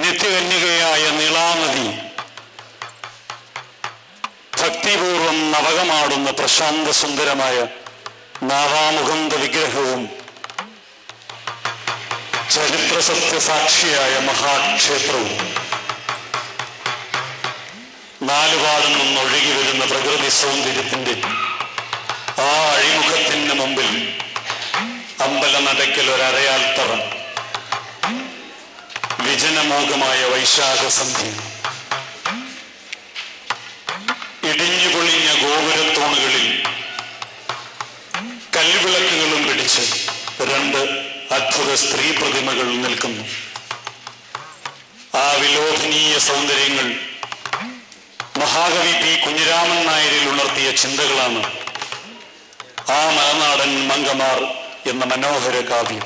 നിത്യകന്യകയായ നീളാനദി ഭക്തിപൂർവം നവകമാടുന്ന പ്രശാന്ത സുന്ദരമായ നാവാമുകുന്ദ വിഗ്രഹവും ചരിത്ര സത്യസാക്ഷിയായ മഹാക്ഷേത്രവും നാലുപാടും നിന്നൊഴുകി വരുന്ന പ്രകൃതി സൗന്ദര്യത്തിന്റെ ആ അഴിമുഖത്തിന് മുമ്പിൽ അമ്പലനടയ്ക്കൽ ഒരരയാൽത്തറ, വിജനമോഹമായ വൈശാഖ സന്ധ്യ, ഇടിഞ്ഞുപൊളിഞ്ഞ ഗോപുരത്തൂണുകളിൽ കൽവിളക്കുകളും പിടിച്ച് രണ്ട് അദ്ഭുത സ്ത്രീ പ്രതിമകൾ നിൽക്കുന്നു. ആ വിലോഭനീയ സൗന്ദര്യങ്ങൾ മഹാകവി പി കുഞ്ഞിരാമൻ നായരിൽ ഉണർത്തിയ ചിന്തകളാണ് ആ മലനാടൻ മങ്കമാർ എന്ന മനോഹര കാവ്യം.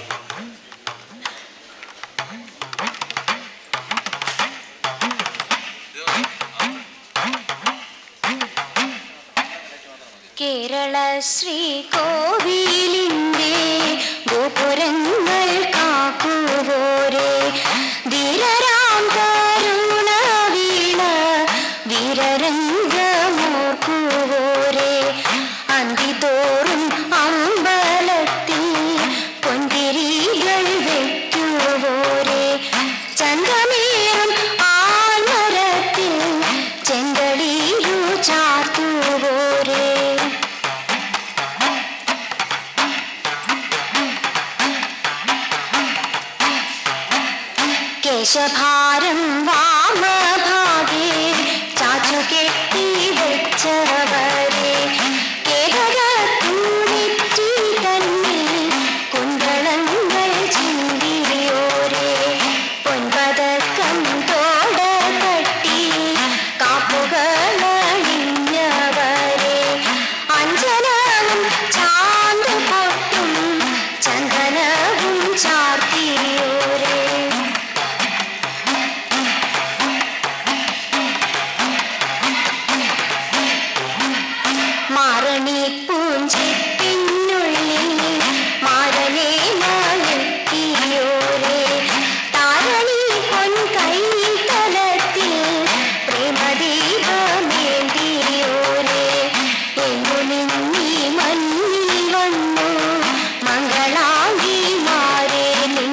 കേരള ശ്രീകോവിലിന്റെ ഗോപുരങ്ങൾ കാക്കുവോരെ, ധീരരാം കരുണ വീണ വീരരംഗമോർക്കുവോരെ, അന്തിതോറും അമ്പലത്തിൽ പൊന്തിരികൾ വയ്ക്കുവോരെ, ചന്ദ്രമേറും ആൽമരത്തിൽ ചെങ്കളിരു ചാർത്തുവോരെ. കേശഭാരം വാമഭാഗേ ചാച്ചു കെട്ടി വെച്ചവരെ, കേരളത്തൂരിറ്റി തന്നിൽ കുണ്ടളങ്ങൾ ചിന്തിയോരെ, പൊൻപതക്കം തോട കട്ടി കാപ്പുകളണിഞ്ഞവരെ, അഞ്ജനവും ചാന്ത് പൊട്ടും ചന്ദനവും ചാർത്തിയോരെ. മാരണി പൂഞ്ചിപ്പിനുള്ളിൽ മാരനെ നായെത്തിയോരെ, താരണി പൊൻകൈ തലത്തിൽ പ്രേമദീപമേന്തിയോരെ, എങ്ങു നിന്നീ മഞ്ഞിൽ വന്നു മംഗളാംഗിമാരെ നിൻ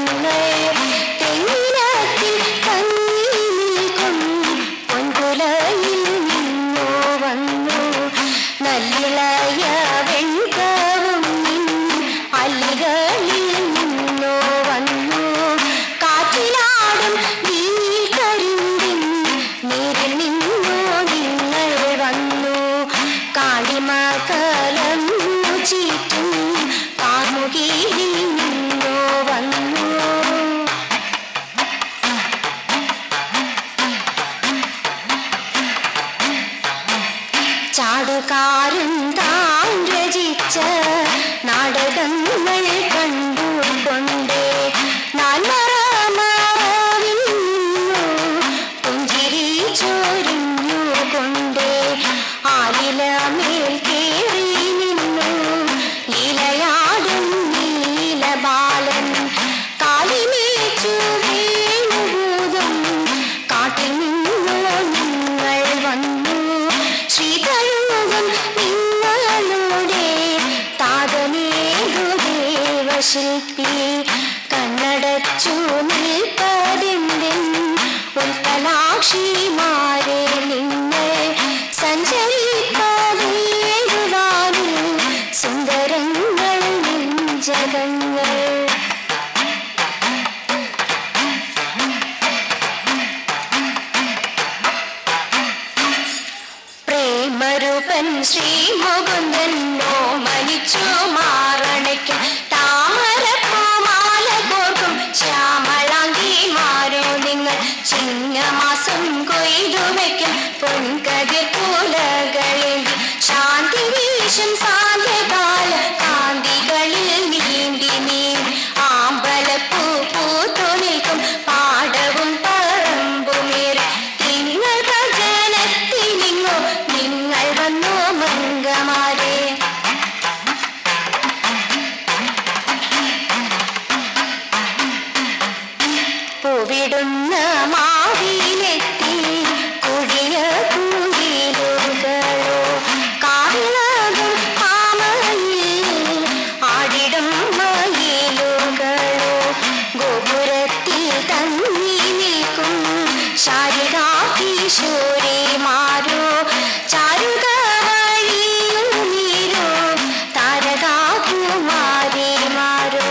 പൂവിടുന്ന മാവിലെത്തി കുടിയ കുയിലുകളോ കാവിളകും പാമയിൽ ആടിടും മയിലുകളോ ഗോപുരത്തിൽ തങ്ങി നിൽക്കും ശാരികാ കിശോരിമാരോ ചാരുക വഴിയും നീരോ താരകാ കുമാരിമാരോ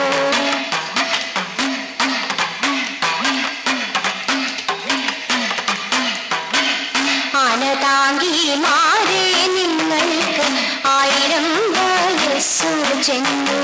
ആനതാങ്കിമാരെ നിങ്ങൾക്ക് 1000 വയസ്സു ചെന്നു